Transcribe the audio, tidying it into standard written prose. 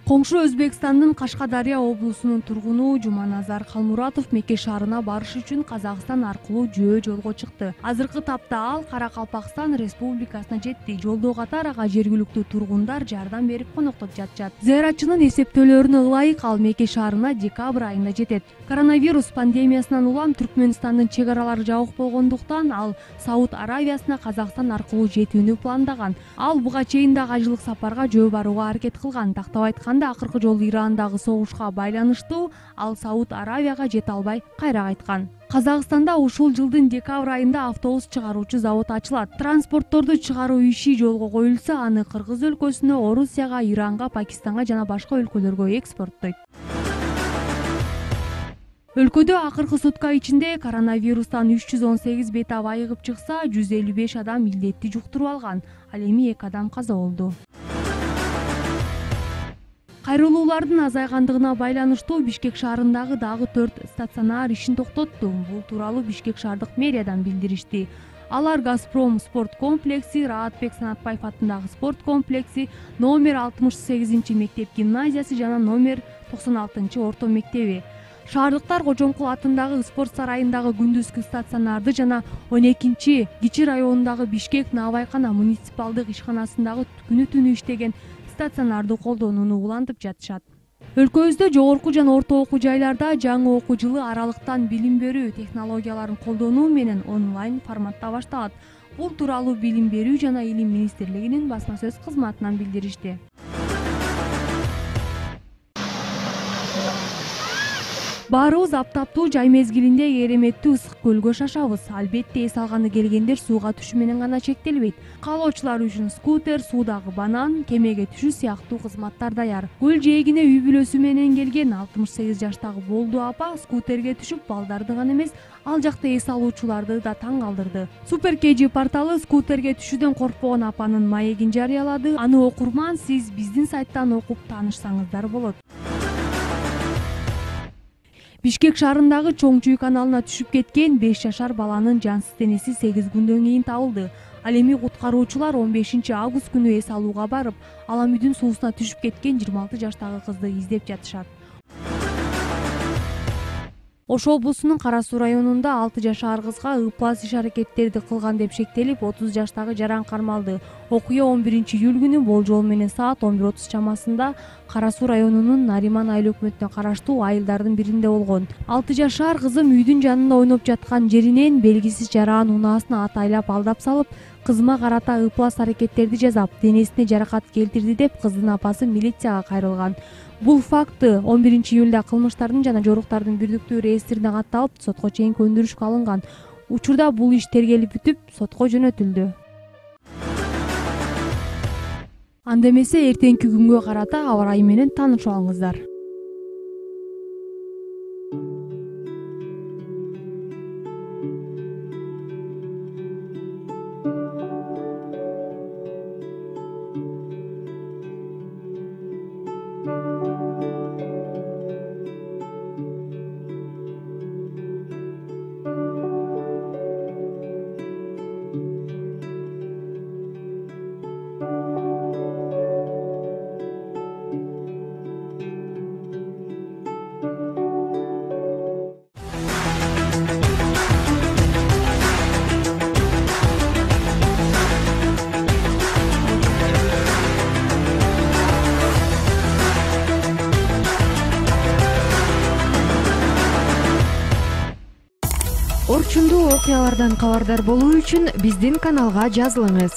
Коңшу Өзбекстандын Кашкадария облусунун тургуну Жуманазар Калмуратов Мекке шаарына барыш үчүн Казакстан аркылуу жөө жолго чыкты. Азыркы тапта ал Каракалпакстан Республикасына жетти. Жолдо катар ага жергиликтүү тургундар жардам берип коноктоп жатышат. Зыяратчынын эсептөөлөрүнө ылайык ал Мекке шаарына декабрь айында жетет. Коронавирус пандемиясынан улам Түркмөнстандын чек аралары жабык болгондуктан ал Сауд Аравиясына Казакстан аркылуу жетүүнү пландаган. Ал буга чейин дагы ажылык сапарга жөө барууга аракет кылган. Тактап айтканда акыркы жолу Ирандагы согушка байланыштуу ал Сауд Аравияга жете албай кайра кайткан. Казакстанда ушул жылдын декабрь айында автобус чыгаруучу завод ачылат. Транспортторду чыгаруу иши жолго коюлса, аны Кыргыз өлкөсүнө, Орусияга, Иранга, Пакистанга жана башка өлкөлөргө экспорттойт. Өлкөдө акыркы сутка ичинде коронавирустан 318 бетап айыгып чыкса, 155 адам илдетти жуктуруп алган. Ал эми 2 адам каза болду. Кайрылуулардын азайгандыгына байланыштуу Бишкек шаарындагы дагы 4 стационар ишин токтотту. Бул тууралуу Бишкек шаардык мэриядан билдиришти. Алар Газпром спорт комплекси, Раатбек Санатбаев атындагы спорт комплекси, номер 68 мектеп гимназиясы жана номер 96 орто мектеби. Шаардыктар Кожомкул атындагы спорт сарайындагы күндүзгү стационарды жана 12 Кичи районундагы Бишкек Наабайкана муниципалдык ишканасындагы күнү-түнү иштеген стационарды колдонууну улантып жатышат. Өлкөбүздө жогорку жана орто окуу жайларда жаңы окуу жылы аралыктан билим берүү технологияларын колдонуу менен онлайн форматта башталат. Бул тууралуу Билим берүү жана Илим министрлигинин басма сөз кызматынан билдиришти. Баарыбыз аптаптуу жай мезгилинде кереметтүү ысык көлгө шашабыз. Албетте эс алганы келгендер сууга түшүү менен гана чектелбейт. Каалоочулар үчүн скутер, суудагы банан, кемеге түшүү сыяктуу кызматтар даяр. Көл жээгине үй бүлөсү менен келген 68 жаштагы Болду апа скутерге түшүп балдарды гана эмес, ал жакта эс алуучуларды да таң калтырды. Супер KG порталы скутерге түшүүдөн коркпогон апанын маегин жарыялады. Аны окурман сиз биздин сайттан окуп таанышсаңыздар болот. Бишкек шаарындагы Чоңчуй каналына түшүп кеткен 5 жашар баланын жансыз денеси 8 күндөн кийин табылды. Ал эми куткаруучулар 15 август күнү эс алууга барып, Аламүйдүн суусуна түшүп кеткен 26 жаштагы кызды издеп жатышат. Ош облусунун Кара Суу районунда 6 жашар кызга ыплас иш-аракеттерди кылган деп шектелип, 30 жаштагы жаран кармалды. Окуя 11 июль күнү болжол менен саат 11:30 чамасында Кара Суу районунун Нариман айыл өкмөтүнө караштуу айылдардын биринде болгон. 6 жашар кызым үйдүн жанында ойноп жаткан жеринен белгисиз жаран унаасын атайлап алдап салып, кызыма карата ыплас аракеттерди жасап, денесине жаракат келтирди деп кыздын апасы милицияга кайрылган. Бул факты 11 июлда кылмыштардын жана жоруктардын бирдиктүү реестрине катталып, сотко чейин көндүрүшкө алынган. Учурда бул иш тергелип бүтүп, сотко жөнөтүлдү. Анда эмесе эртеңки күнгө карата аба ырайы менен таанышып алыңыздар. Орчундуу окуялардан кабардар болуу үчүн биздин каналга жазылыңыз.